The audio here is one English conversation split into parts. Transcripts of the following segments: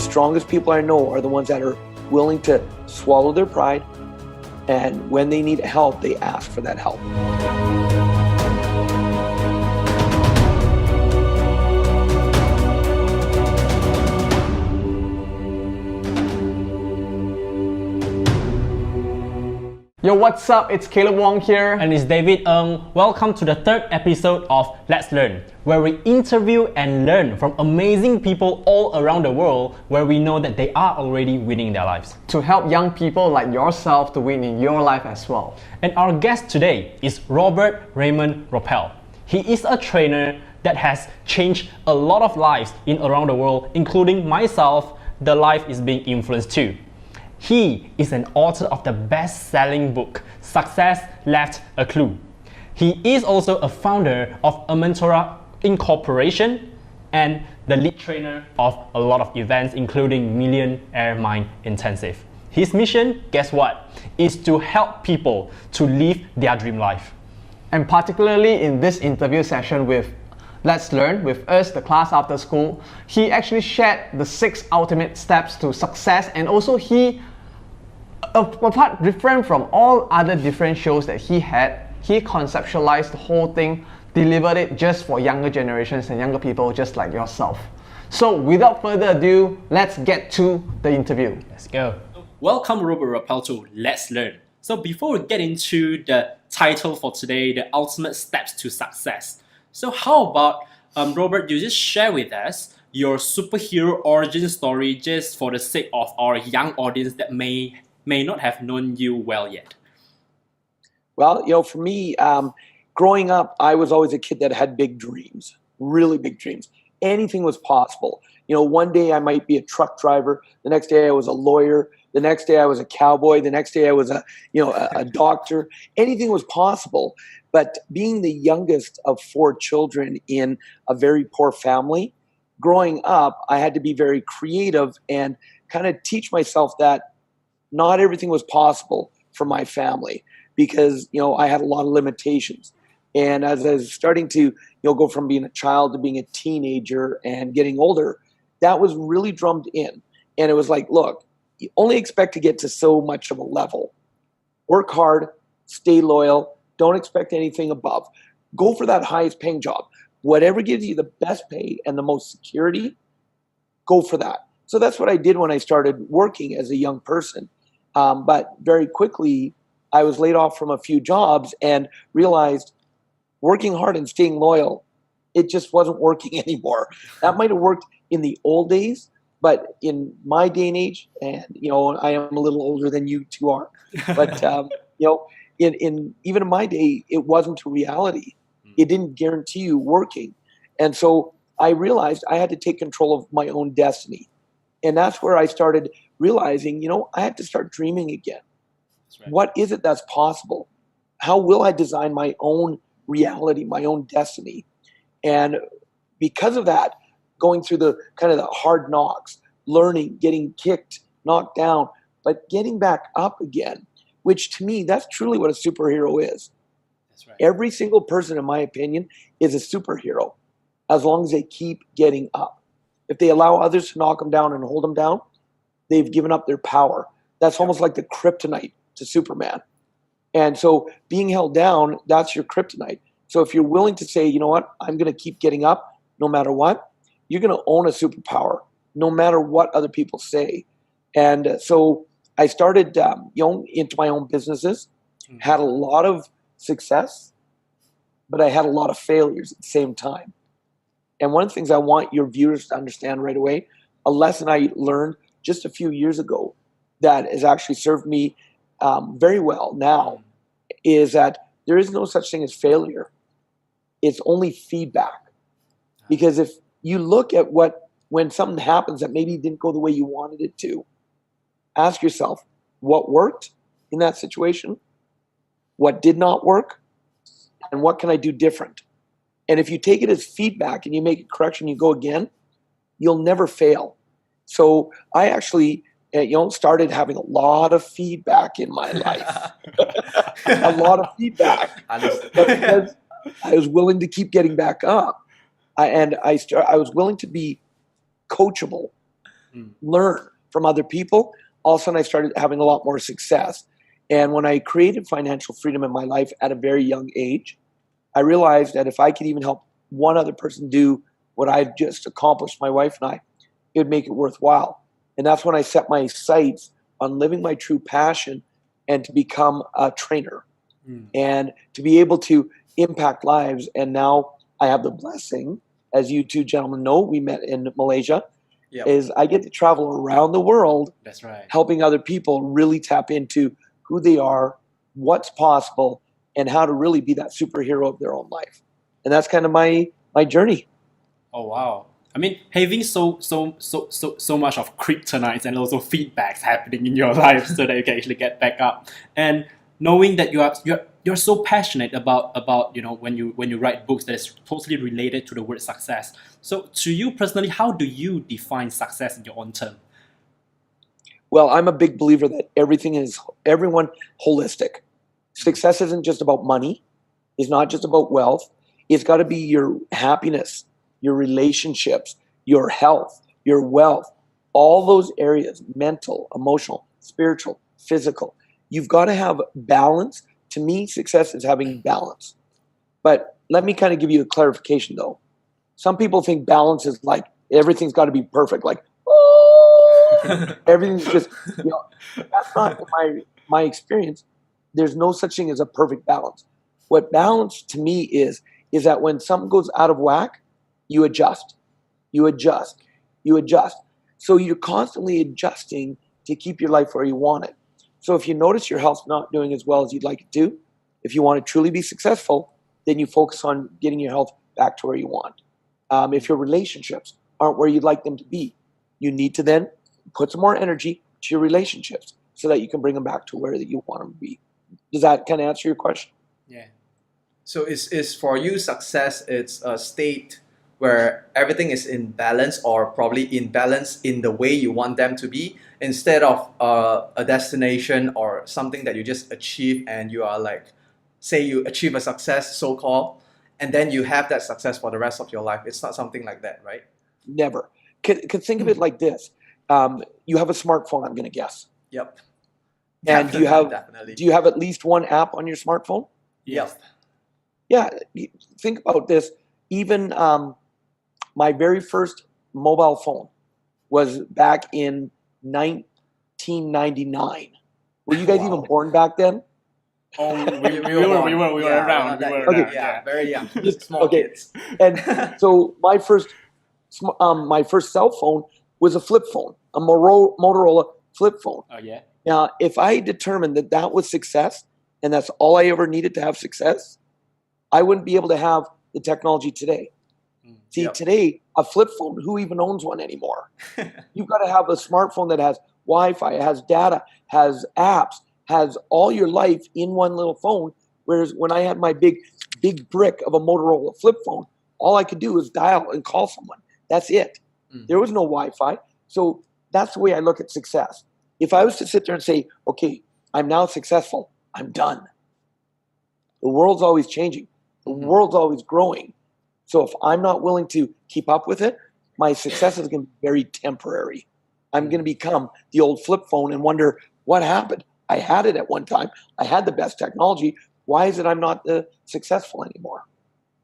The strongest people I know are the ones that are willing to swallow their pride, and when they need help, they ask for that help. Yo, what's up? It's Caleb Wong here. And it's David Ng. Welcome to the third episode of Let's Learn, where we interview and learn from amazing people all around the world where we know that they are already winning their lives. To help young people like yourself to win in your life as well. And our guest today is Robert Raymond Riopel. He is a trainer that has changed a lot of lives in around the world, including myself. The life is being influenced too. He is an author of the best-selling book, Success Left a Clue. He is also a founder of Mentora Incorporation and the lead trainer of a lot of events, including Millionaire Mind Intensive. His mission, guess what, is to help people to live their dream life. And particularly in this interview session with Let's Learn, with us, the class after school, he actually shared the 6 ultimate steps to success, and also he, apart different from all other different shows that he had, he conceptualized the whole thing, delivered it just for younger generations and younger people just like yourself. So without further ado, let's get to the interview. Let's go. Welcome Robert Raipel to Let's Learn. So before we get into the title for today, the ultimate steps to success. So how about Robert, you just share with us your superhero origin story just for the sake of our young audience that may not have known you well yet. Well, for me, growing up, I was always a kid that had big dreams, really big dreams. Anything was possible. One day I might be a truck driver. The next day I was a lawyer. The next day I was a cowboy. The next day I was a doctor. Anything was possible. But being the youngest of 4 children in a very poor family, growing up, I had to be very creative and kind of teach myself that not everything was possible for my family because, I had a lot of limitations. And as I was starting to, go from being a child to being a teenager and getting older, that was really drummed in. And it was like, look, you only expect to get to so much of a level. Work hard, stay loyal, don't expect anything above. Go for that highest paying job. Whatever gives you the best pay and the most security, go for that. So that's what I did when I started working as a young person. But very quickly, I was laid off from a few jobs and realized working hard and staying loyal, it just wasn't working anymore. That might have worked in the old days, but in my day and age, and I am a little older than you two are, but in even in my day, it wasn't a reality. It didn't guarantee you working, and so I realized I had to take control of my own destiny, and that's where I started realizing, I had to start dreaming again. That's right. What is it that's possible? How will I design my own reality, my own destiny? And because of that, going through the kind of the hard knocks, learning, getting kicked, knocked down, but getting back up again, which to me, that's truly what a superhero is. That's right. Every single person, in my opinion, is a superhero as long as they keep getting up. If they allow others to knock them down and hold them down, they've given up their power. That's almost like the kryptonite to Superman. And so being held down, that's your kryptonite. So if you're willing to say, you know what, I'm going to keep getting up no matter what, you're going to own a superpower no matter what other people say. And so I started into my own businesses, had a lot of success, but I had a lot of failures at the same time. And one of the things I want your viewers to understand right away, a lesson I learned just a few years ago that has actually served me very well now, is that there is no such thing as failure. It's only feedback. Because if you look at when something happens that maybe didn't go the way you wanted it to, ask yourself, what worked in that situation? What did not work? And what can I do different? And if you take it as feedback and you make a correction, you go again, you'll never fail. So I actually started having a lot of feedback in my life. A lot of feedback. Because I was willing to keep getting back up. I was willing to be coachable. learn from other people. All of a sudden, I started having a lot more success. And when I created financial freedom in my life at a very young age, I realized that if I could even help one other person do what I've just accomplished, my wife and I, it would make it worthwhile. And that's when I set my sights on living my true passion and to become a trainer and to be able to impact lives. And now I have the blessing, as you two gentlemen know, we met in Malaysia, is I get to travel around the world. That's right. Helping other people really tap into who they are, what's possible, and how to really be that superhero of their own life. And that's kind of my journey. Oh wow! I mean, having so much of kryptonites and also feedbacks happening in your life, so that you can actually get back up, and knowing that you're so passionate about when you write books that is totally related to the word success. So, to you personally, how do you define success in your own term? Well, I'm a big believer that everyone holistic. Success isn't just about money. It's not just about wealth. It's got to be your happiness, your relationships, your health, your wealth, all those areas, mental, emotional, spiritual, physical. You've got to have balance. To me, success is having balance. But let me kind of give you a clarification, though. Some people think balance is like everything's got to be perfect, like, oh, everything's just, that's not in my experience. There's no such thing as a perfect balance. What balance to me is that when something goes out of whack, you adjust, you adjust, you adjust. So you're constantly adjusting to keep your life where you want it. So if you notice your health's not doing as well as you'd like it to, if you want to truly be successful, then you focus on getting your health back to where you want. If your relationships aren't where you'd like them to be, you need to then put some more energy to your relationships so that you can bring them back to where that you want them to be. Does that kind of answer your question? Yeah. So is for you success, it's a state where everything is in balance, or probably in balance in the way you want them to be, instead of a destination or something that you just achieve and you are like, say you achieve a success, so-called, and then you have that success for the rest of your life. It's not something like that, right? Never. Could think of it like this. You have a smartphone, I'm going to guess. Yep. And Definitely. do you have at least one app on your smartphone? Yep. Yeah, think about this. Even my very first mobile phone was back in 1999. Were you guys even born back then? Oh, we were around. Very young. Small Okay. kids. And so my first cell phone was a flip phone, a Motorola flip phone. Oh yeah. Now, if I determined that that was success and that's all I ever needed to have success, I wouldn't be able to have the technology today. See, today, a flip phone, who even owns one anymore? You've got to have a smartphone that has Wi-Fi, has data, has apps, has all your life in one little phone. Whereas when I had my big brick of a Motorola flip phone, all I could do was dial and call someone. That's it. There was no Wi-Fi. So that's the way I look at success. If I was to sit there and say, okay, I'm now successful, I'm done. The world's always changing. The world's always growing. So if I'm not willing to keep up with it, my success is going to be very temporary. I'm going to become the old flip phone and wonder what happened. I had it at one time. I had the best technology. Why is it I'm not successful anymore?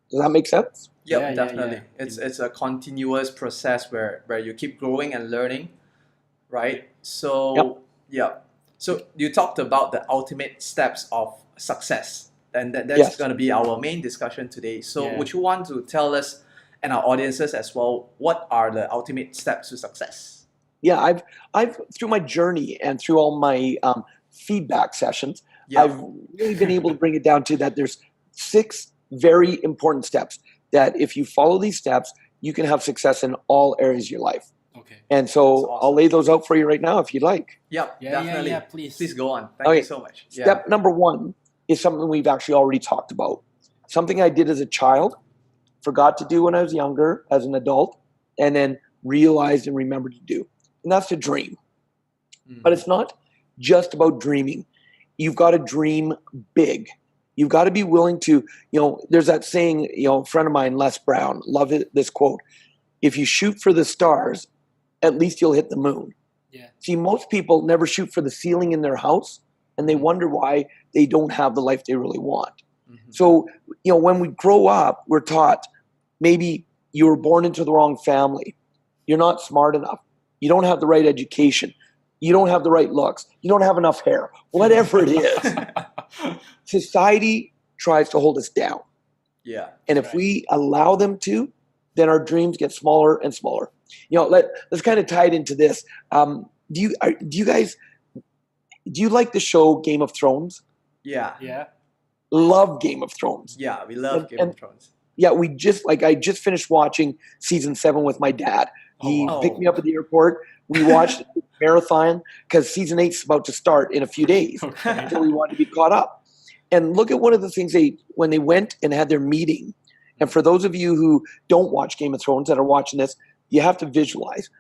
Does that make sense? Yep, Yeah, definitely. yeah. It's a continuous process where you keep growing and learning, right? So So you talked about the ultimate steps of success, and that's going to be our main discussion today. So would you want to tell us and our audiences as well, what are the ultimate steps to success? Yeah, I've through my journey and through all my feedback sessions, I've really been able to bring it down to that there's 6 very important steps that if you follow these steps, you can have success in all areas of your life. Okay. And so I'll lay those out for you right now if you'd like. Yep, definitely. Yeah, please. Please go on. Thank you so much. Step number 1 is something we've actually already talked about. Something I did as a child, forgot to do when I was younger, as an adult, and then realized and remembered to do. And that's to dream. But it's not just about dreaming. You've got to dream big. You've got to be willing to, there's that saying, a friend of mine, Les Brown, love this quote. If you shoot for the stars, at least you'll hit the moon. Yeah. See, most people never shoot for the ceiling in their house, and they wonder why they don't have the life they really want. Mhm. So, when we grow up, we're taught maybe you were born into the wrong family. You're not smart enough. You don't have the right education. You don't have the right looks. You don't have enough hair. Whatever it is, society tries to hold us down. Yeah. And if we allow them to, then our dreams get smaller and smaller. Let's kind of tie it into this. Do you like the show Game of Thrones? Yeah. Yeah. Love Game of Thrones. Yeah. We love Game And- of Thrones. Yeah, I just finished watching season 7 with my dad. He wow. picked me up at the airport. We watched the marathon because season 8 is about to start in a few days. Okay. So we wanted to be caught up. And look at one of the things when they went and had their meeting. And for those of you who don't watch Game of Thrones that are watching this, you have to visualize.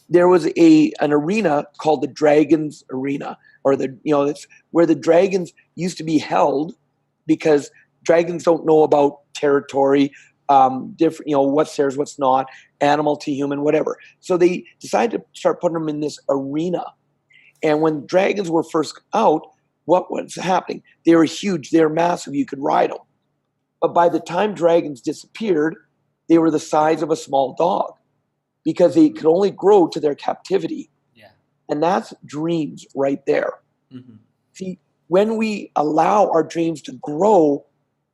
There was an arena called the Dragons Arena, or it's where the dragons used to be held, because dragons don't know about territory, different, what's theirs, what's not, animal to human, whatever. So they decided to start putting them in this arena. And when dragons were first out, what was happening? They were huge. They were massive. You could ride them. But by the time dragons disappeared, they were the size of a small dog, because they could only grow to their captivity. Yeah. And that's dreams right there. Mhm. See, when we allow our dreams to grow,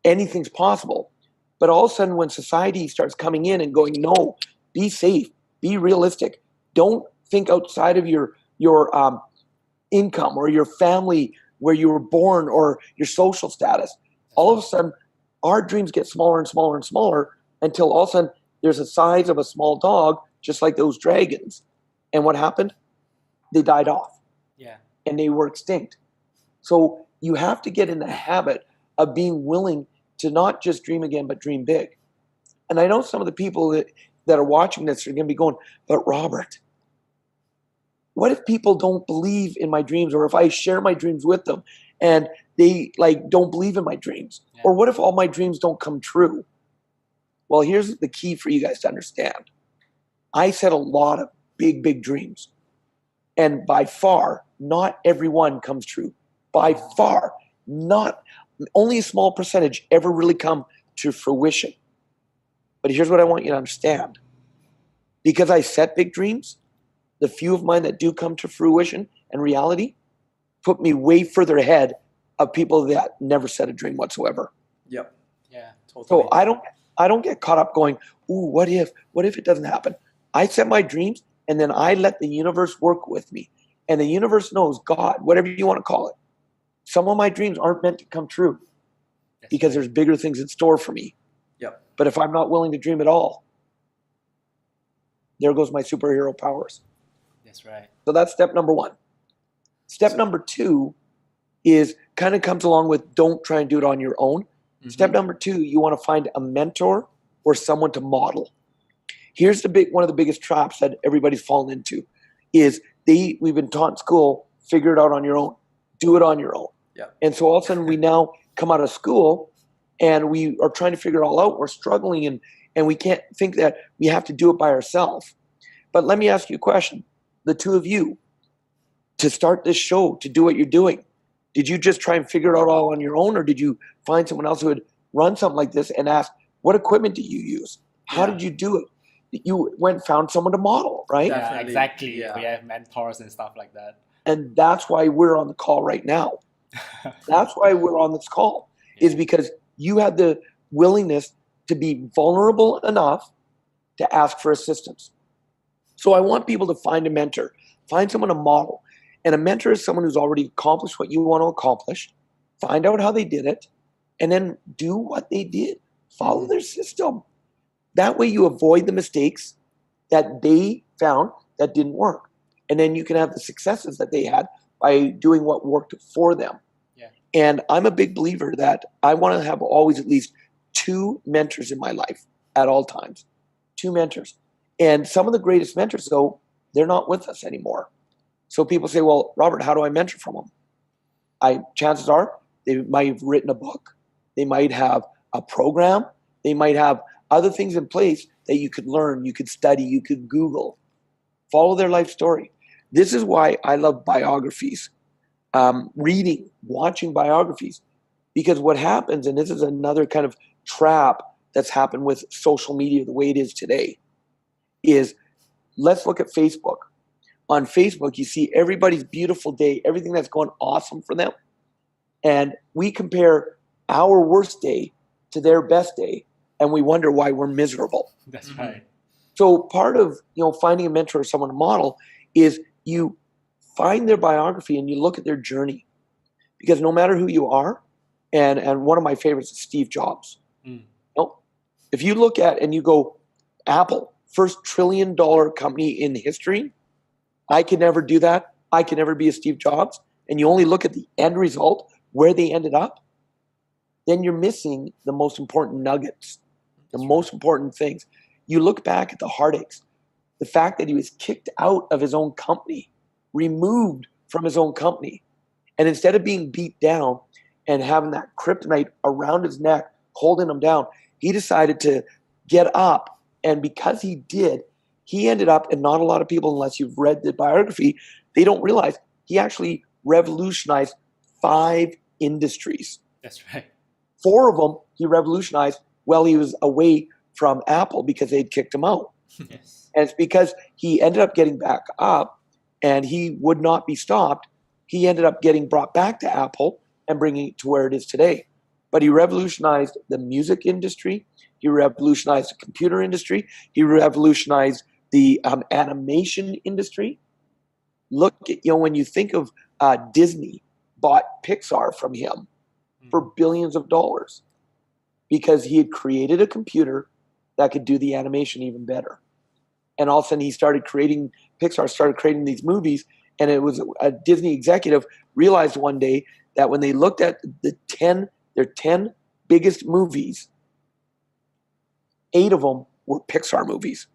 anything's possible. But all of a sudden, when society starts coming in and going, no, be safe, be realistic, don't think outside of your income or your family, where you were born, or your social status. All of a sudden, our dreams get smaller and smaller and smaller, until all of a sudden there's the size of a small dog, just like those dragons. And what happened? They died off. Yeah. And they were extinct. So you have to get in the habit of being willing to not just dream again, but dream big. And I know some of the people that are watching this are going to be going, but Robert, what if people don't believe in my dreams, or if I share my dreams with them and they don't believe in my dreams? Yeah. Or what if all my dreams don't come true? Well, here's the key for you guys to understand. I set a lot of big, big dreams. And by far, not every one comes true. By far, not only a small percentage ever really come to fruition. But here's what I want you to understand. Because I set big dreams, the few of mine that do come to fruition and reality put me way further ahead of people that never set a dream whatsoever. Yep. Yeah. Totally. So I don't get caught up going, ooh, what if it doesn't happen? I set my dreams, and then I let the universe work with me. And the universe knows, God, whatever you want to call it. Some of my dreams aren't meant to come true, That's because right. there's bigger things in store for me. Yep. But if I'm not willing to dream at all, there goes my superhero powers. That's right. So that's step number 1. Step number 2 is kind of comes along with don't try and do it on your own. Mhm. Step number 2, you want to find a mentor or someone to model. Here's one of the biggest traps that everybody's fallen into is we've been taught in school, figure it out on your own, do it on your own. Yeah. And so all of a sudden we now come out of school and we are trying to figure it all out. We're struggling and we can't think that we have to do it by ourselves. But let me ask you a question. The two of you, to start this show, to do what you're doing, did you just try and figure it out all on your own, or did you find someone else who would run something like this and ask, what equipment do you use? How Yeah. did you do it? You went and found someone to model, right? Yeah, Definitely, exactly. yeah. We have mentors and stuff like that. And that's why we're on the call right now. That's why we're on this call, is because you had the willingness to be vulnerable enough to ask for assistance. So I want people to find a mentor, find someone to model. And a mentor is someone who's already accomplished what you want to accomplish, find out how they did it, and then do what they did. Follow their system. That way you avoid the mistakes that they found that didn't work. And then you can have the successes that they had by doing what worked for them. Yeah. And I'm a big believer that I want to have always at least 2 mentors in my life at all times. 2 mentors. And some of the greatest mentors, though, they're not with us anymore. So people say, well, Robert, how do I mentor from them? Chances are they might have written a book. They might have a program. They might have other things in place that you could learn, you could study, you could Google. Follow their life story. This is why I love biographies, reading, watching biographies, because what happens, and this is another kind of trap that's happened with social media the way it is today, is let's look at Facebook. On Facebook, you see everybody's beautiful day, everything that's going awesome for them. And we compare our worst day to their best day, and we wonder why we're miserable. That's right. So part of finding a mentor or someone to model is you find their biography and you look at their journey. Because no matter who you are, and one of my favorites is Steve Jobs. If you look at and you go, Apple, first $1 trillion company in history, I could never do that. I could never be a Steve Jobs. And you only look at the end result, where they ended up, then you're missing the most important nuggets, the most important things. You look back at the heartaches, the fact that he was kicked out of his own company, removed from his own company. And instead of being beat down and having that kryptonite around his neck, holding him down, he decided to get up. And because he did, he ended up, and not a lot of people, unless you've read the biography, they don't realize he actually revolutionized 5 industries. That's right. 4 of them he revolutionized while he was away from Apple because they'd kicked him out. Yes. And it's because he ended up getting back up and he would not be stopped. He ended up getting brought back to Apple and bringing it to where it is today. But he revolutionized the music industry. He revolutionized the computer industry. He revolutionized the animation industry. Look at, when you think of Disney bought Pixar from him for billions of dollars because he had created a computer that could do the animation even better. And all of a sudden Pixar started creating these movies, and it was a Disney executive realized one day that when they looked at their 10 biggest movies, 8 of them were Pixar movies.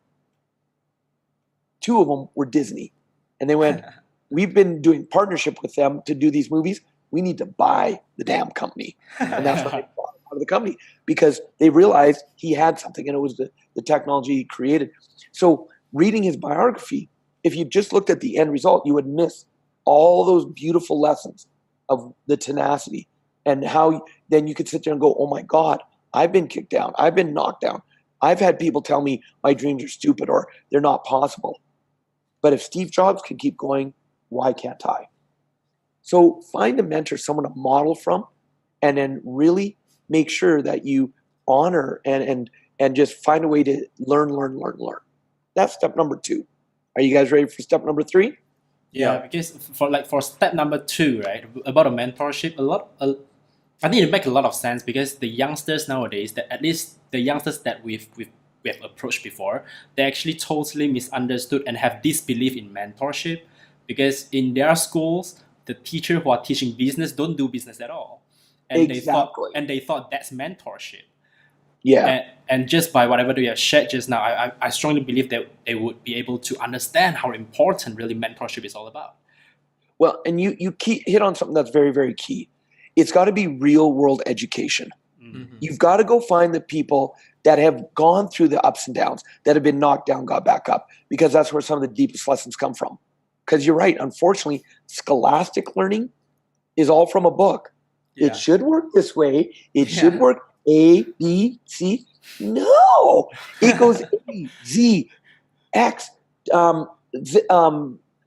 2 of them were Disney. And they went, we've been doing partnership with them to do these movies. We need to buy the damn company. And that's what they bought out of the company because they realized he had something, and it was the technology he created. So reading his biography, if you just looked at the end result, you would miss all those beautiful lessons of the tenacity and how then you could sit there and go, oh my God, I've been kicked down. I've been knocked down. I've had people tell me my dreams are stupid or they're not possible. But if Steve Jobs can keep going, why can't I? So find a mentor, someone to model from, and then really make sure that you honor and just find a way to learn. That's step number 2. Are you guys ready for step number 3? Yeah, because for step number 2, right, about a mentorship, I think it makes a lot of sense because the youngsters nowadays, that at least the youngsters that we've approached before, they actually totally misunderstood and have disbelief in mentorship because in their schools, the teacher who are teaching business don't do business at all, and Exactly. they thought that's mentorship. Yeah. And just by whatever we have shared just now, I strongly believe that they would be able to understand how important really mentorship is all about. Well, and you hit on something that's very, very key. It's got to be real world education. Mm-hmm. You've got to go find the people that have gone through the ups and downs, that have been knocked down, got back up, because that's where some of the deepest lessons come from. Because you're right, unfortunately, scholastic learning is all from a book. Yeah. It should work this way. It should work A, B, C. No, it goes A, Z, X,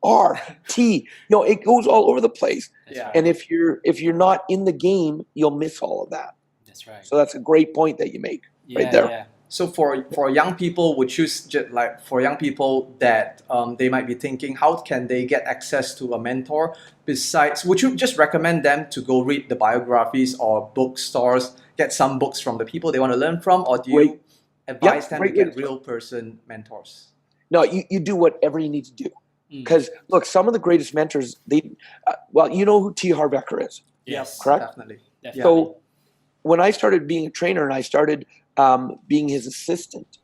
R, T. It goes all over the place. Yeah. And if you're not in the game, you'll miss all of that. That's right. So that's a great point that you make right there. Yeah. So for young people, for young people that they might be thinking, how can they get access to a mentor? Besides, would you just recommend them to go read the biographies or bookstores, get some books from the people they want to learn from, or do you advise them to get real person mentors? No, you do whatever you need to do. Because look, some of the greatest mentors, you know who T. Harv Eker is. Yes, correct? Definitely. So when I started being a trainer and I started being his assistant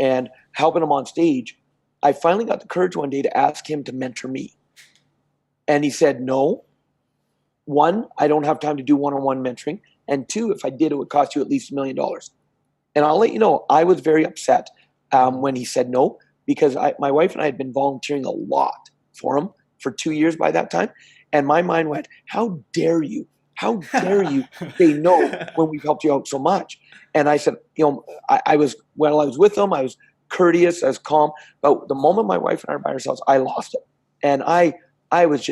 and helping him on stage, I finally got the courage one day to ask him to mentor me. And he said, no. 1, I don't have time to do one-on-one mentoring. And 2, if I did, it would cost you at least $1 million. And I'll let you know, I was very upset when he said no, because my wife and I had been volunteering a lot for him for 2 years by that time. And my mind went, how dare you? How dare you say no when we've helped you out so much? And I said, I was with him, I was courteous, I was calm. But the moment my wife and I were by ourselves, I lost it. And I was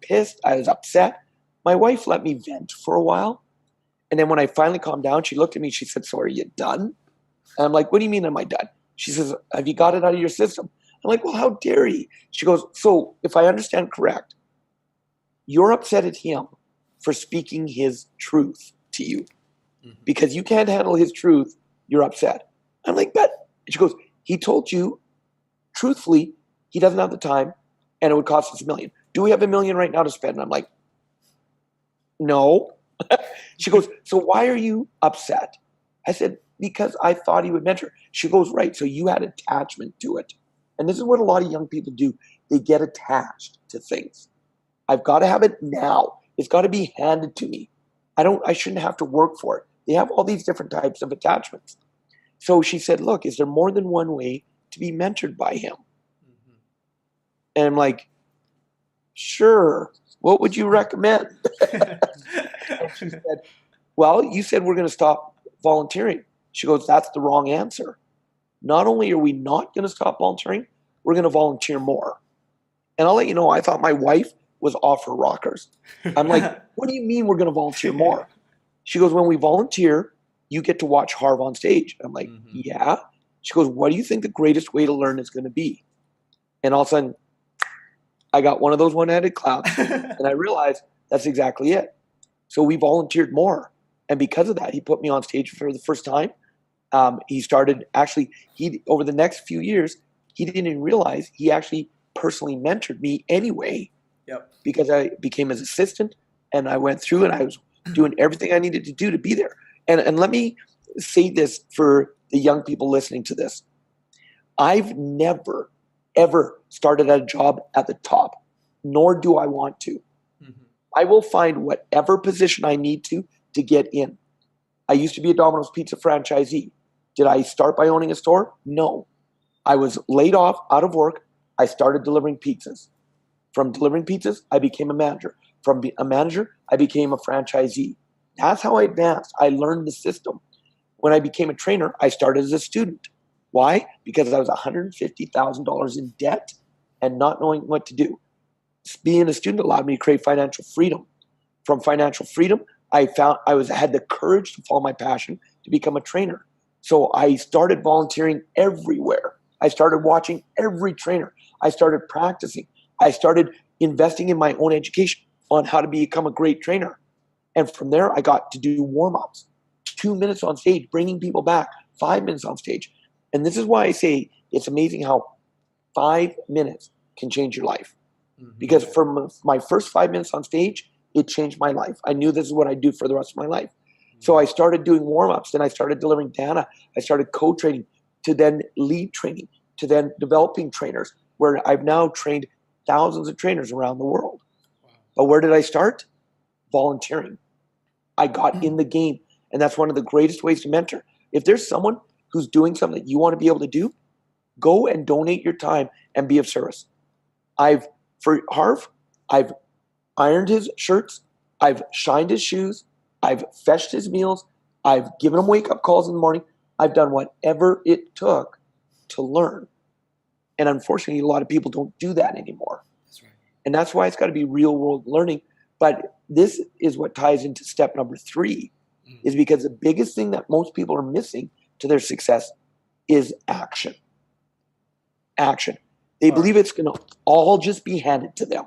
pissed, I was upset. My wife let me vent for a while. And then when I finally calmed down, she looked at me, she said, so are you done? And I'm like, what do you mean am I done? She says, have you got it out of your system? I'm like, well, how dare you? She goes, so if I understand correct, you're upset at him for speaking his truth to you. Because you can't handle his truth, you're upset. I'm like, but she goes, he told you, truthfully, he doesn't have the time and it would cost us $1 million. Do we have $1 million right now to spend? And I'm like, no. She goes, so why are you upset? I said, because I thought he would mentor. She goes, right, so you had attachment to it. And this is what a lot of young people do. They get attached to things. I've got to have it now. It's got to be handed to me. I shouldn't have to work for it. They have all these different types of attachments. So she said, look, is there more than one way to be mentored by him? And I'm like, sure. What would you recommend? And she said, well, you said we're going to stop volunteering. She goes, that's the wrong answer. Not only are we not going to stop volunteering, we're going to volunteer more. And I'll let you know, I thought my wife was off her rockers. I'm like, what do you mean we're going to volunteer more? She goes, when we volunteer, you get to watch Harv on stage. I'm like, yeah. She goes, what do you think the greatest way to learn is going to be? And all of a sudden, I got one of those one-handed claps, and I realized that's exactly it. So we volunteered more. And because of that, he put me on stage for the first time. He started, over the next few years, he didn't even realize he actually personally mentored me anyway. Yep. Because I became his assistant, and I went through and I was doing everything I needed to do to be there. And let me say this for the young people listening to this. I've never, ever started at a job at the top, nor do I want to. I will find whatever position I need to get in. I used to be a Domino's Pizza franchisee. Did I start by owning a store? No. I was laid off, out of work. I started delivering pizzas. From delivering pizzas, I became a manager. From a manager, I became a franchisee. That's how I advanced. I learned the system. When I became a trainer, I started as a student. Why? Because I was $150,000 in debt and not knowing what to do. Being a student allowed me to create financial freedom. From financial freedom, I had the courage to follow my passion to become a trainer. So I started volunteering everywhere. I started watching every trainer. I started practicing. I started investing in my own education on how to become a great trainer. And from there, I got to do warm-ups, 2 minutes on stage, bringing people back, 5 minutes on stage. And this is why I say it's amazing how 5 minutes can change your life. Because from my first 5 minutes on stage, it changed my life. I knew this is what I'd do for the rest of my life. So I started doing warm-ups, then I started delivering data. I started co-training, to then lead training, to then developing trainers, where I've now trained thousands of trainers around the world. But where did I start? Volunteering. I got in the game, and that's one of the greatest ways to mentor. If there's someone who's doing something that you want to be able to do, go and donate your time and be of service. For Harv, I've ironed his shirts, I've shined his shoes, I've fetched his meals, I've given him wake-up calls in the morning. I've done whatever it took to learn. And unfortunately, a lot of people don't do that anymore. That's right. And that's why it's got to be real-world learning. But this is what ties into step number 3, is because the biggest thing that most people are missing to their success is action. Action. They believe it's going to all just be handed to them.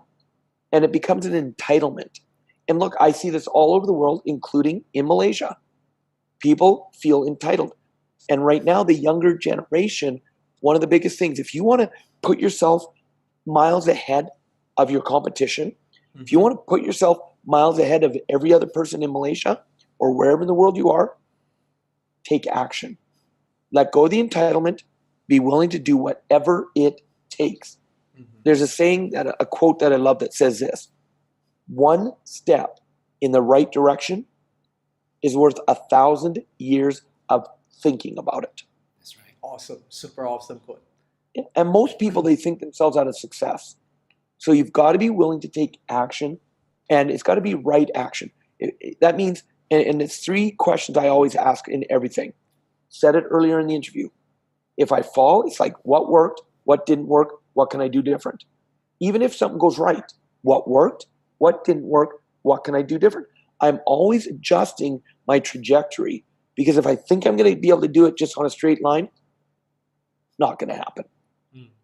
And it becomes an entitlement. And look, I see this all over the world, including in Malaysia. People feel entitled. And right now, the younger generation, one of the biggest things, if you want to put yourself miles ahead of your competition, if you want to put yourself miles ahead of every other person in Malaysia or wherever in the world you are, take action. Let go of the entitlement. Be willing to do whatever it takes. There's a saying, a quote that I love that says this: 1 step in the right direction is worth 1,000 years of thinking about it. That's right. Awesome. Super awesome quote. And most people, they think themselves out of success. So you've got to be willing to take action, and it's got to be right action. That means, and it's 3 questions I always ask in everything. Said it earlier in the interview. If I fall, it's like, what worked? What didn't work? What can I do different? Even if something goes right, what worked? What didn't work? What can I do different? I'm always adjusting my trajectory, because if I think I'm going to be able to do it just on a straight line, not going to happen.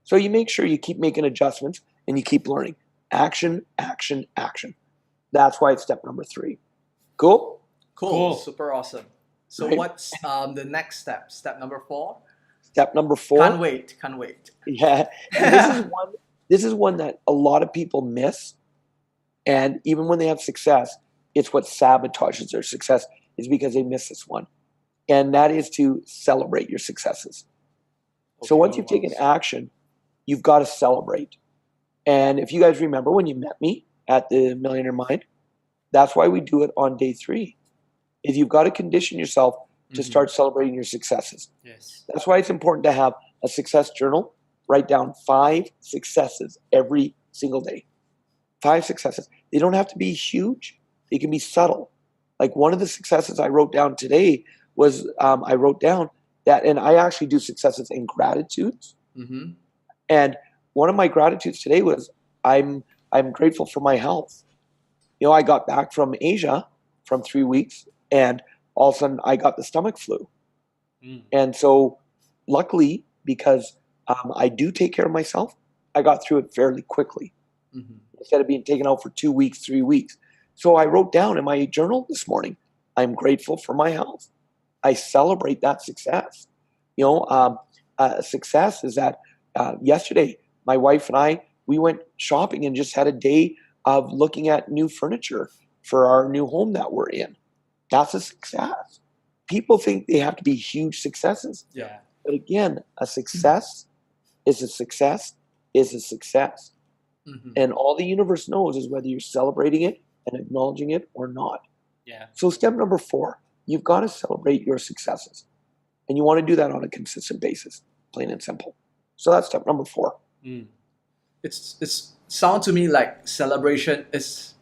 So you make sure you keep making adjustments and you keep learning. Action, action, action. That's why it's step number 3. Cool? Cool. Super awesome. So Right. what's the next step? Step number 4? Step number 4. Can't wait. Yeah. And this is one that a lot of people miss. And even when they have success, it's what sabotages their success, is because they miss this one. And that is to celebrate your successes. So once you've taken action, you've got to celebrate. And if you guys remember when you met me at the Millionaire Mind, that's why we do it on day 3. Is you've got to condition yourself to start celebrating your successes. Yes. That's why it's important to have a success journal. Write down 5 successes every single day. 5 successes. They don't have to be huge. They can be subtle. Like one of the successes I wrote down today was I wrote down that, and I actually do successes in gratitudes. Mm-hmm. And one of my gratitudes today was I'm grateful for my health. You know, I got back from Asia from 3 weeks, and all of a sudden I got the stomach flu. And so luckily, because I do take care of myself, I got through it fairly quickly instead of being taken out for 2 weeks, 3 weeks. So I wrote down in my journal this morning, I'm grateful for my health. I celebrate that success. You know, success is that yesterday, my wife and I, we went shopping and just had a day of looking at new furniture for our new home that we're in. That's a success. People think they have to be huge successes. Yeah. But again, a success is a success is a success. And all the universe knows is whether you're celebrating it and acknowledging it or not. Yeah. So step number 4, you've got to celebrate your successes. And you want to do that on a consistent basis, plain and simple. So that's step number 4. It's sound to me like celebration is,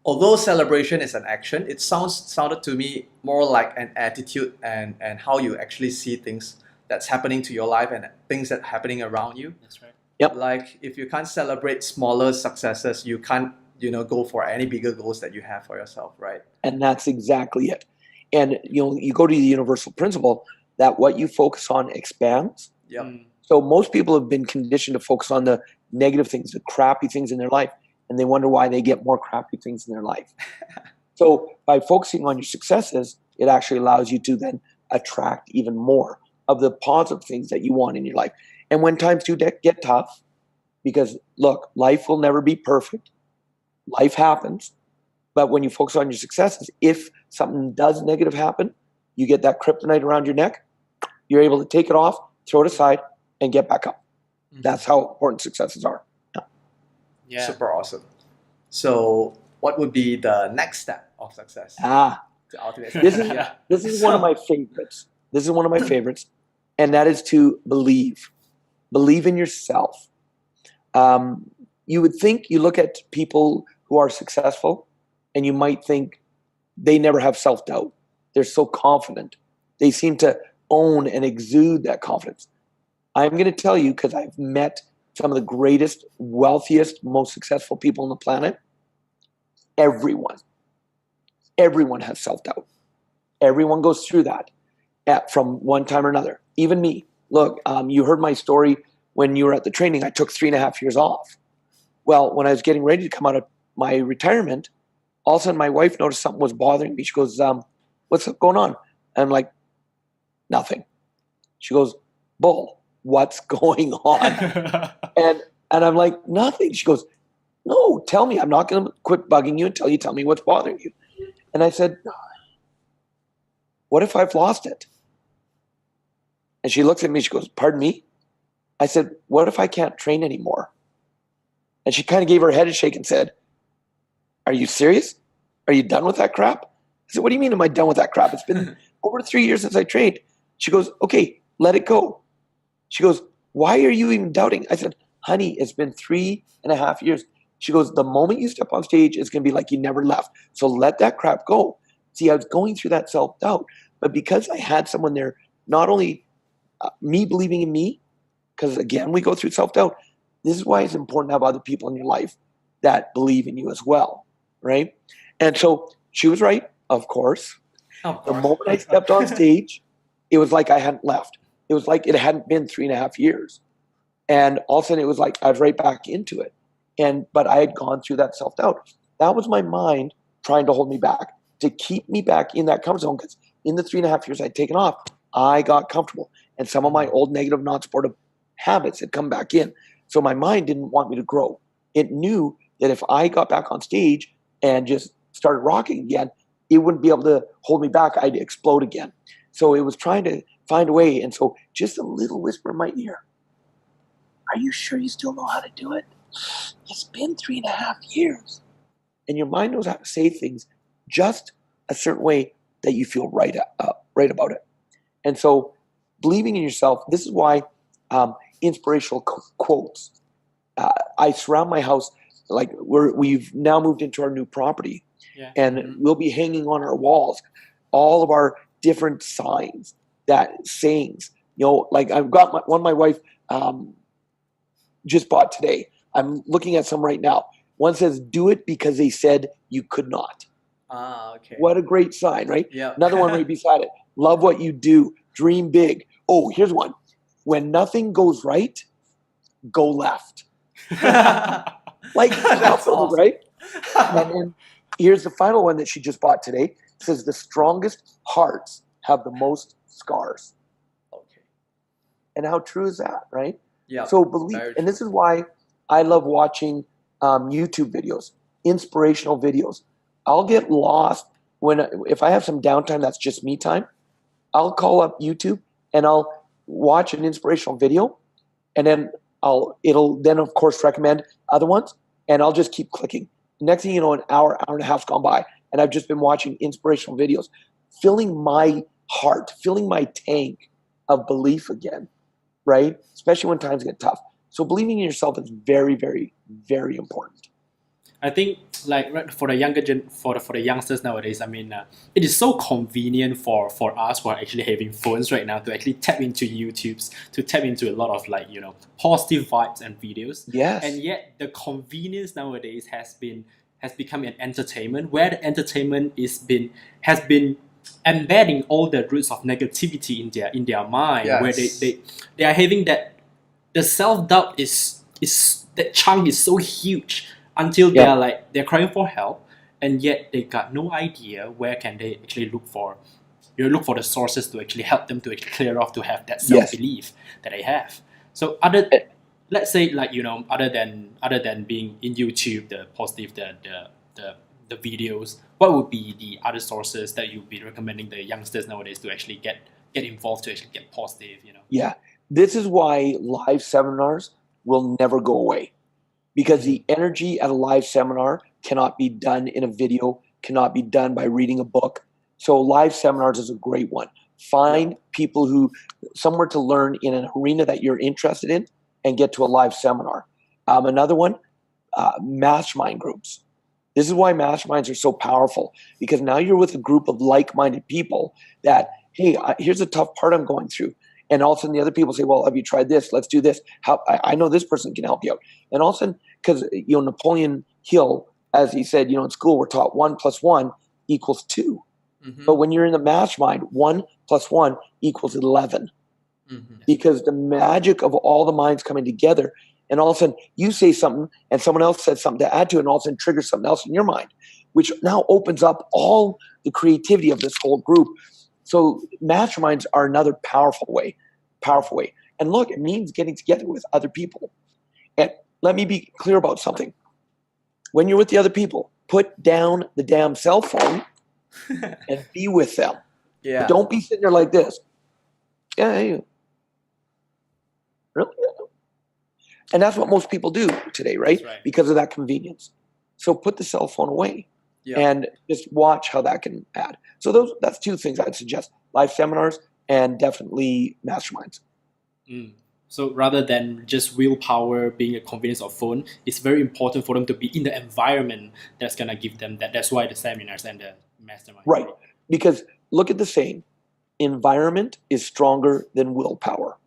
although celebration is an action, it sounded to me more like an attitude and how you actually see things that's happening to your life and things that are happening around you. That's right. Yep. Like if you can't celebrate smaller successes, you can't, go for any bigger goals that you have for yourself, right? And that's exactly it. And you go to the universal principle that what you focus on expands. Yep. So most people have been conditioned to focus on the negative things, the crappy things in their life, and they wonder why they get more crappy things in their life. So by focusing on your successes, it actually allows you to then attract even more of the positive things that you want in your life. And when times do get tough, because look, life will never be perfect. Life happens. But when you focus on your successes, if something does negative happen, you get that kryptonite around your neck, you're able to take it off, throw it aside, and get back up. That's how important successes are. Yeah. Super awesome. So what would be the next step of success? Ah, The ultimate this success. is Yeah. this is one of my favorites. This is one of my favorites, and that is to believe. Believe in yourself. You would think, you look at people who are successful, and you might think they never have self-doubt. They're so confident. They seem to own and exude that confidence. I'm going to tell you, because I've met some of the greatest, wealthiest, most successful people on the planet. Everyone has self-doubt. Everyone goes through that from one time or another. Even me. Look, you heard my story when you were at the training. I took 3.5 years off. Well, when I was getting ready to come out of my retirement, all of a sudden my wife noticed something was bothering me. She goes, what's going on? And I'm like, nothing. She goes, Bull, what's going on? and I'm like, nothing. She goes, no, tell me. I'm not going to quit bugging you until you tell me what's bothering you. And I said, what if I've lost it? And she looks at me, she goes, pardon me? I said, what if I can't train anymore? And she kind of gave her head a shake and said, are you serious? Are you done with that crap? I said, what do you mean am I done with that crap? It's been over 3 years since I trained. She goes, okay, let it go. She goes, why are you even doubting? I said, honey, it's been 3.5 years. She goes, the moment you step on stage, it's going to be like you never left. So let that crap go. See, I was going through that self-doubt, but because I had someone there, not only me believing in me, because again, we go through self-doubt. This is why it's important to have other people in your life that believe in you as well, right? And so she was right, of course. The moment I stepped on stage, it was like I hadn't left. It was like it hadn't been 3.5 years. And all of a sudden it was like I was right back into it. But I had gone through that self-doubt. That was my mind trying to hold me back, to keep me back in that comfort zone, because in the 3.5 years I'd taken off, I got comfortable. And some of my old negative, non-supportive habits had come back in. So my mind didn't want me to grow. It knew that if I got back on stage and just started rocking again, it wouldn't be able to hold me back. I'd explode again. So it was trying to find a way. And so just a little whisper in my ear, are you sure you still know how to do it? It's been 3.5 years. And your mind knows how to say things just a certain way that you feel right about it. And so believing in yourself, this is why inspirational quotes. I surround my house, like we've now moved into our new property, and we'll be hanging on our walls all of our different signs, sayings. Like I've got one my wife just bought today. I'm looking at some right now. One says, do it because they said you could not. Okay. What a great sign, right? Yeah. Another one right beside it. Love what you do. Dream big. Oh, here's one. When nothing goes right, go left. Like, that's awesome. Right? And then here's the final one that she just bought today. It says, the strongest hearts have the most scars. Okay. And how true is that, right? Yeah. So believe, and this is why I love watching YouTube videos, inspirational videos. I'll get lost if I have some downtime that's just me time. I'll call up YouTube and I'll watch an inspirational video, and then it'll then of course recommend other ones, and I'll just keep clicking. Next thing you know, an hour and a half's gone by, and I've just been watching inspirational videos, filling my heart, filling my tank of belief again, right? Especially when times get tough. So believing in yourself is very, very, very important. I think, like for the youngsters nowadays, I mean, it is so convenient for us who are actually having phones right now to actually tap into YouTube's, to tap into a lot of positive vibes and videos. Yes. And yet the convenience nowadays has become an entertainment, where the entertainment has been embedding all the roots of negativity in their mind, Yes. where they are having that the self-doubt is that chunk is so huge until they're crying for help, and yet they got no idea where can they actually look for the sources to actually help them to actually clear off, to have that self-belief that they have. So let's say other than being in YouTube, the positive, the videos, what would be the other sources that you'd be recommending the youngsters nowadays to actually get involved, to actually get positive? Yeah, this is why live seminars will never go away, because the energy at a live seminar cannot be done in a video, cannot be done by reading a book. So live seminars is a great one. Find people somewhere to learn in an arena that you're interested in, and get to a live seminar. Another one, mastermind groups. This is why masterminds are so powerful, because now you're with a group of like-minded people that, hey, here's a tough part I'm going through. And all of a sudden the other people say, well, have you tried this? Let's do this. I know this person can help you out. And all of a sudden, because Napoleon Hill, as he said, in school, we're taught 1 + 1 = 2. Mm-hmm. But when you're in the mastermind, 1 + 1 = 11. Mm-hmm. Because the magic of all the minds coming together, and all of a sudden you say something and someone else says something to add to it, and all of a sudden triggers something else in your mind, which now opens up all the creativity of this whole group. So masterminds are another powerful way. And look, it means getting together with other people. And let me be clear about something. When you're with the other people, put down the damn cell phone and be with them. Yeah. Don't be sitting there like this. Yeah. Really? And that's what most people do today, right? That's right. Because of that convenience. So put the cell phone away. Yeah. And just watch how that can add. So that's two things I'd suggest: live seminars and definitely masterminds. So rather than just willpower being a convenience of phone, it's very important for them to be in the environment that's gonna give them that. That's why the seminars and the mastermind. Right. Because look at the saying, environment is stronger than willpower.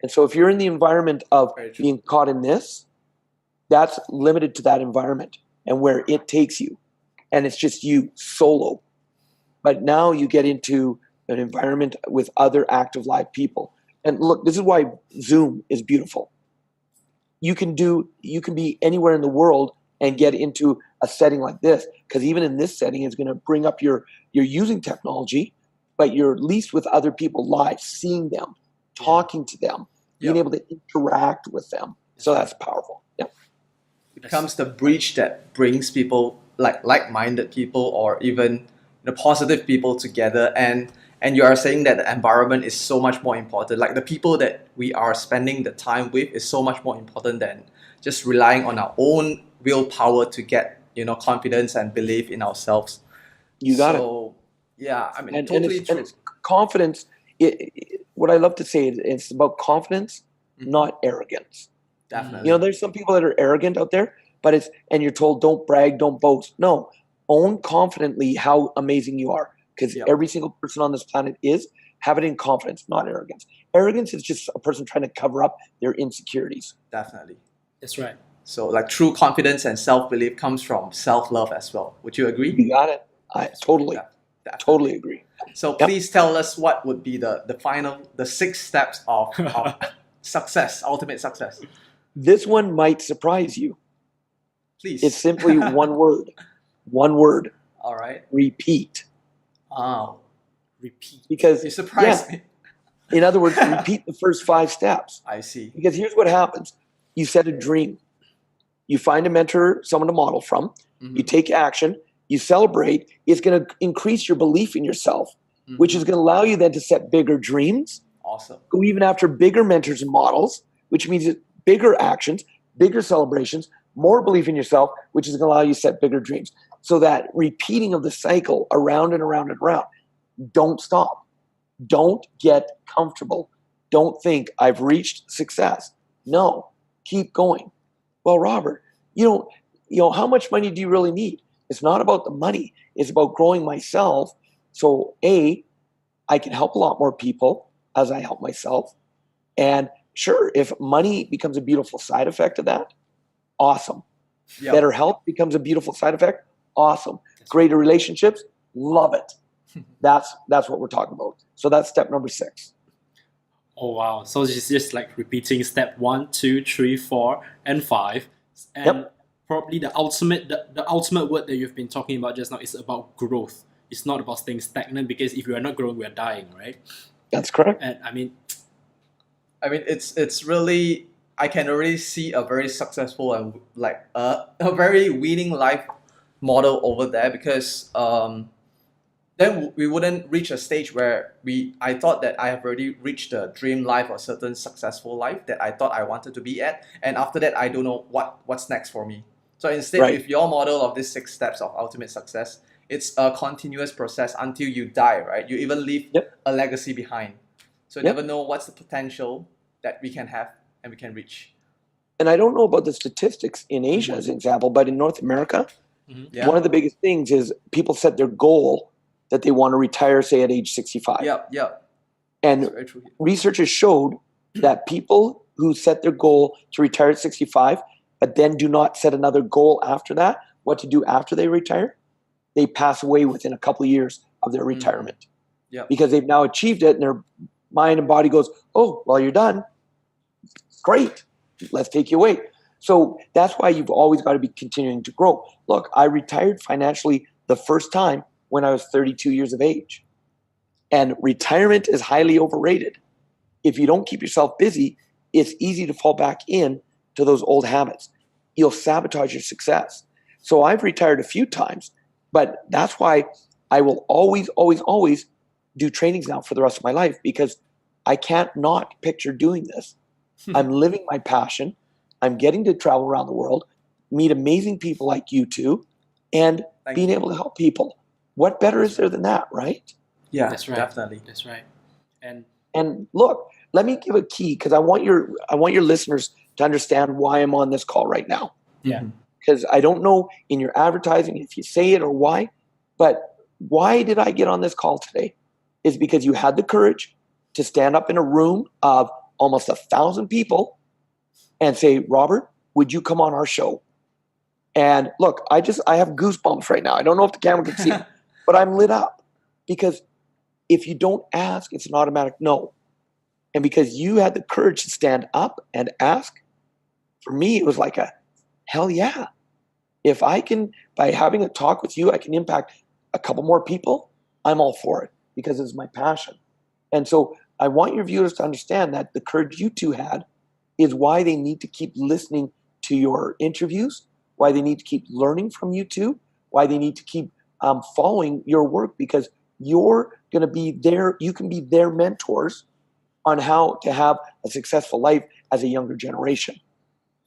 And so if you're in the environment of Very true. being caught in this, that's limited to that environment and where it takes you. And it's just you solo. But now you get into an environment with other active live people. And look, this is why Zoom is beautiful. You can be anywhere in the world and get into a setting like this, because even in this setting, it's going to bring up you're using technology, but you're at least with other people live, seeing them, talking to them, being able to interact with them. So that's powerful. Yeah. It becomes the bridge that brings people like-minded people or even positive people together, and you are saying that the environment is so much more important. Like the people that we are spending the time with is so much more important than just relying on our own willpower to get confidence and belief in ourselves. You got it. So yeah, I mean, And totally it's, true. and it's confidence. What I love to say is it's about confidence, not arrogance. Definitely. There's some people that are arrogant out there, and you're told don't brag, don't boast. No, own confidently how amazing you are, because every single person on this planet have it in confidence, not arrogance. Arrogance is just a person trying to cover up their insecurities. Definitely. That's right. So like true confidence and self-belief comes from self-love as well. Would you agree? You got it. I totally agree. So please tell us what would be the 6 steps of success, ultimate success. This one might surprise you. Please. It's simply one word. One word. All right. Repeat. Wow. Repeat. Because You surprised me. in other words, repeat the first 5 steps. I see. Because here's what happens. You set a dream. You find a mentor, someone to model from. You take action. You celebrate. It's going to increase your belief in yourself, which is going to allow you then to set bigger dreams. Awesome. Go even after bigger mentors and models, which means bigger actions, bigger celebrations, more belief in yourself, which is going to allow you to set bigger dreams. So that repeating of the cycle around and around and around. Don't stop. Don't get comfortable. Don't think I've reached success. No, keep going. Well, Robert, how much money do you really need? It's not about the money. It's about growing myself. So I can help a lot more people as I help myself. And sure, if money becomes a beautiful side effect of that, awesome. Yep. Better health becomes a beautiful side effect, awesome. Greater relationships, love it. That's what we're talking about. So that's step number 6. Oh wow! So it's just like repeating step 1, 2, 3, 4, and 5, and probably the ultimate word that you've been talking about just now is about growth. It's not about staying stagnant, because if we are not growing, we are dying, right? That's correct. And I mean, it's really, I can already see a very successful and like a very winning life model over there, because then we wouldn't reach a stage where I thought that I have already reached a dream life or certain successful life that I thought I wanted to be at, and after that I don't know what's next for me. So instead, with your model of these 6 steps of ultimate success, it's a continuous process until you die, right? You even leave a legacy behind. So you never know what's the potential that we can have and we can reach. And I don't know about the statistics in Asia as an example, but in North America, one of the biggest things is people set their goal that they want to retire, say, at age 65. And researchers showed that people who set their goal to retire at 65, but then do not set another goal after that, what to do after they retire, they pass away within a couple of years of their retirement. Because they've now achieved it, and their mind and body goes, oh, well, you're done. Great. Let's take you away. So that's why you've always got to be continuing to grow. Look, I retired financially the first time when I was 32 years of age. And retirement is highly overrated. If you don't keep yourself busy, it's easy to fall back in to those old habits. You'll sabotage your success. So I've retired a few times, but that's why I will always, always, always do trainings now for the rest of my life, because I can't not picture doing this. I'm living my passion. I'm getting to travel around the world, meet amazing people like you two, and being able to help people. What better is there than that, right? Yeah, that's right. Definitely. That's right. And look, let me give a key, because I want your listeners to understand why I'm on this call right now. Yeah. Because I don't know in your advertising if you say it or why, but why did I get on this call today? Is because you had the courage to stand up in a room of almost 1,000 people and say, Robert, would you come on our show? And look, I have goosebumps right now. I don't know if the camera can see it, but I'm lit up, because if you don't ask, it's an automatic no. And because you had the courage to stand up and ask, for me, it was like a hell yeah. If I can, by having a talk with you, I can impact a couple more people, I'm all for it, because it's my passion. And so I want your viewers to understand that the courage you two had is why they need to keep listening to your interviews, why they need to keep learning from you two, why they need to keep following your work, because you're going to be there. You can be their mentors on how to have a successful life as a younger generation.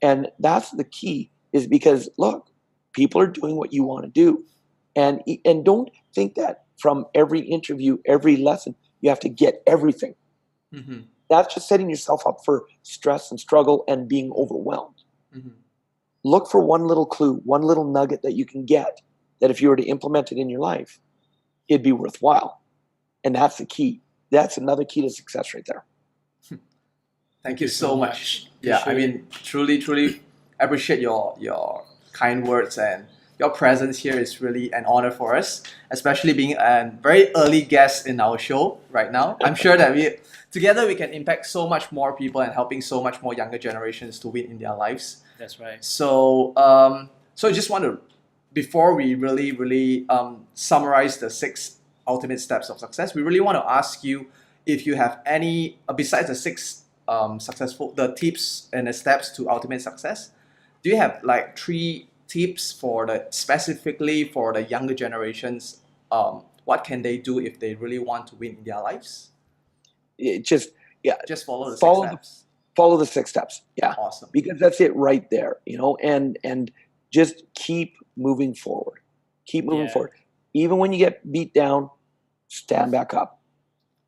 And that's the key, is because, look, people are doing what you want to do. And don't think that from every interview, every lesson, you have to get everything. Mm-hmm. That's just setting yourself up for stress and struggle and being overwhelmed. Mm-hmm. Look for one little clue, one little nugget that you can get, that if you were to implement it in your life, it'd be worthwhile. And that's the key. That's another key to success right there. Thank you so much. Yeah, I mean, truly appreciate your kind words, and your presence here is really an honor for us, especially being a very early guest in our show right now. I'm sure that together we can impact so much more people and helping so much more younger generations to win in their lives. That's right. So, so I just want to, before we really summarize the 6 ultimate steps of success, we really want to ask you if you have any, besides the 6 the tips and the steps to ultimate success, do you have like 3 tips specifically for the younger generations? What can they do if they really want to win in their lives? Just follow the 6 steps. Follow the 6 steps. Yeah. Awesome. Because that's it right there, and just keep moving forward. Keep moving forward. Even when you get beat down, stand back up.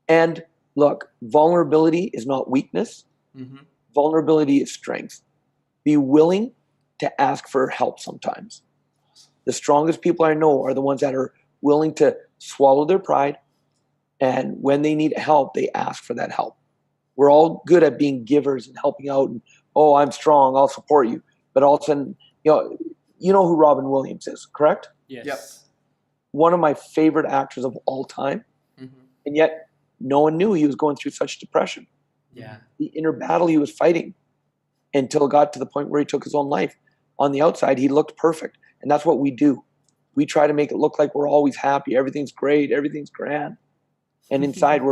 And look, vulnerability is not weakness. Mm-hmm. Vulnerability is strength. Be willing to ask for help sometimes. The strongest people I know are the ones that are willing to swallow their pride, and when they need help, they ask for that help. We're all good at being givers and helping out, and, oh, I'm strong, I'll support you. But all of a sudden, you know who Robin Williams is, correct? Yes. Yep. One of my favorite actors of all time. Mm-hmm. And yet, no one knew he was going through such depression. Yeah. The inner battle he was fighting, until it got to the point where he took his own life. On the outside, he looked perfect. And that's what we do. We try to make it look like we're always happy. Everything's great. Everything's grand. And inside,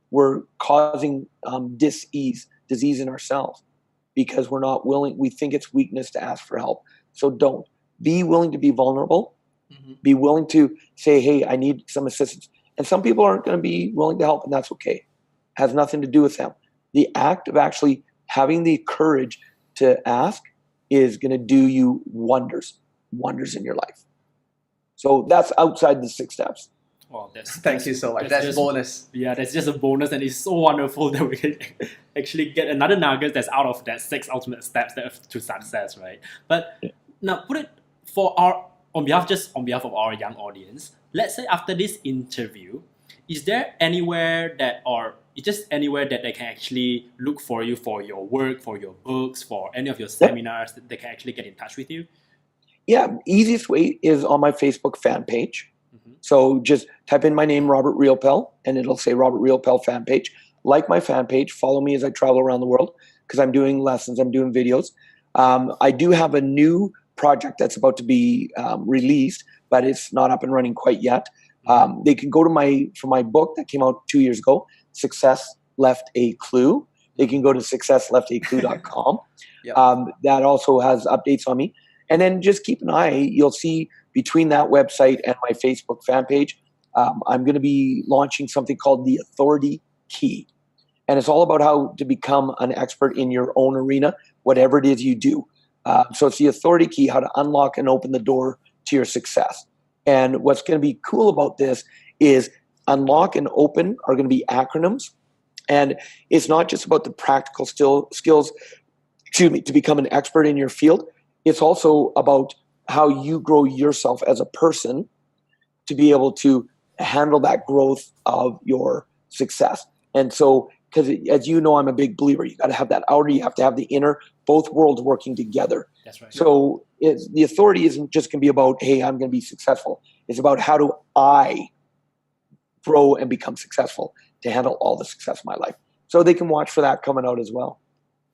we're causing disease in ourselves, because we're not willing. We think it's weakness to ask for help. So don't. Be willing to be vulnerable. Mm-hmm. Be willing to say, hey, I need some assistance. And some people aren't going to be willing to help, and that's okay. It has nothing to do with them. The act of actually having the courage to ask is going to do you wonders in your life. So that's outside the 6 steps. Well, Thank you so much. That's just, bonus. Yeah, that's just a bonus, and it's so wonderful that we can actually get another nugget that's out of that 6 ultimate steps to success, right? But now put it on behalf of our young audience. Let's say after this interview, is there anywhere that they can actually look for you for your work, for your books, for any of your seminars, that they can actually get in touch with you? Yeah, easiest way is on my Facebook fan page. Mm-hmm. So just type in my name, Robert Raymond, and it'll say Robert Raymond fan page. Like my fan page, follow me as I travel around the world, because I'm doing lessons, I'm doing videos. I do have a new project that's about to be released, but it's not up and running quite yet. They can go to for my book that came out 2 years ago, Success Left a Clue. They can go to successleftaClue.com. Yep. That also has updates on me. And then just keep an eye. You'll see between that website and my Facebook fan page, I'm going to be launching something called the Authority Key. And it's all about how to become an expert in your own arena, whatever it is you do. So it's the Authority Key, how to unlock and open the door to your success. And what's going to be cool about this is unlock and open are going to be acronyms. And it's not just about the practical skills, to become an expert in your field. It's also about how you grow yourself as a person to be able to handle that growth of your success. And so, because as you know, I'm a big believer, you got to have that outer, you have to have the inner, both worlds working together. That's right. So the authority isn't just going to be about, hey, I'm going to be successful. It's about how do I grow and become successful to handle all the success of my life. So they can watch for that coming out as well.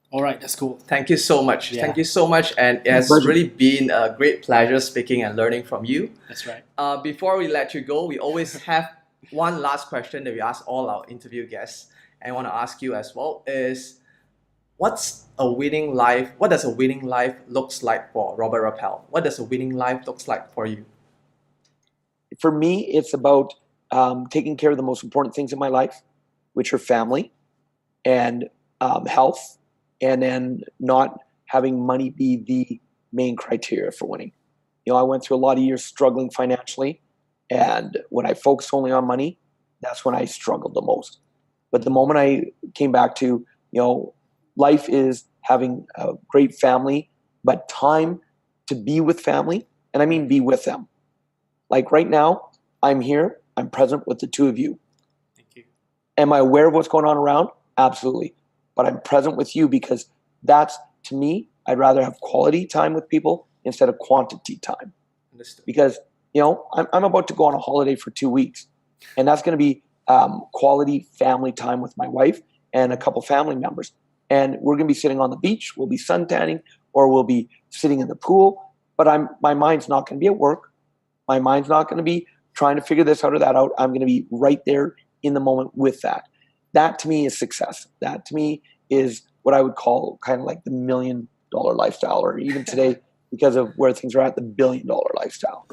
All right, that's cool. Thank you so much. Yeah. Thank you so much. And it has really been a great pleasure speaking and learning from you. That's right. Before we let you go, we always have one last question that we ask all our interview guests. And I want to ask you as well is, what does a winning life looks like for Robert Raipel? What does a winning life looks like for you? For me, it's about taking care of the most important things in my life, which are family and health, and then not having money be the main criteria for winning. You know, I went through a lot of years struggling financially, and when I focused only on money, that's when I struggled the most. But the moment I came back to, life is having a great family, but time to be with family, and I mean be with them. Like right now, I'm here, I'm present with the two of you. Thank you. Am I aware of what's going on around? Absolutely. But I'm present with you because that's, to me, I'd rather have quality time with people instead of quantity time. Understood. Because, I'm about to go on a holiday for 2 weeks, and that's going to be quality family time with my wife and a couple family members. And we're going to be sitting on the beach, we'll be suntanning, or we'll be sitting in the pool. But my mind's not going to be at work. My mind's not going to be trying to figure this out or that out. I'm going to be right there in the moment with that. That to me is success. That to me is what I would call kind of like the $1 million lifestyle, or even today, because of where things are at, the $1 billion lifestyle.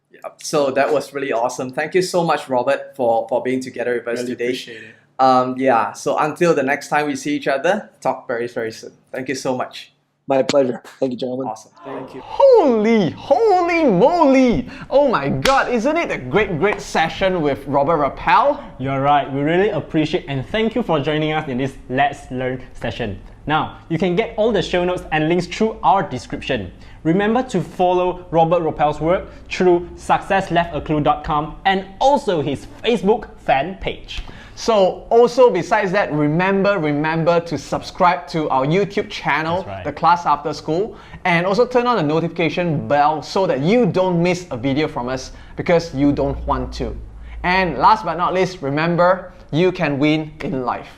Yeah. So that was really awesome. Thank you so much, Robert, for being together with us Really today. appreciate it. So until the next time we see each other, talk very, very soon. Thank you so much. My pleasure. Thank you, gentlemen. Awesome. Thank you. Holy moly! Oh my god, isn't it a great session with Robert Raipel? You're right, we really appreciate and thank you for joining us in this Let's Learn session. Now, you can get all the show notes and links through our description. Remember to follow Robert Raipel's work through successlefaclue.com and also his Facebook fan page. So also besides that, remember to subscribe to our YouTube channel, That's right. The Class After School, and also turn on the notification bell so that you don't miss a video from us because you don't want to. And last but not least, remember, you can win in life.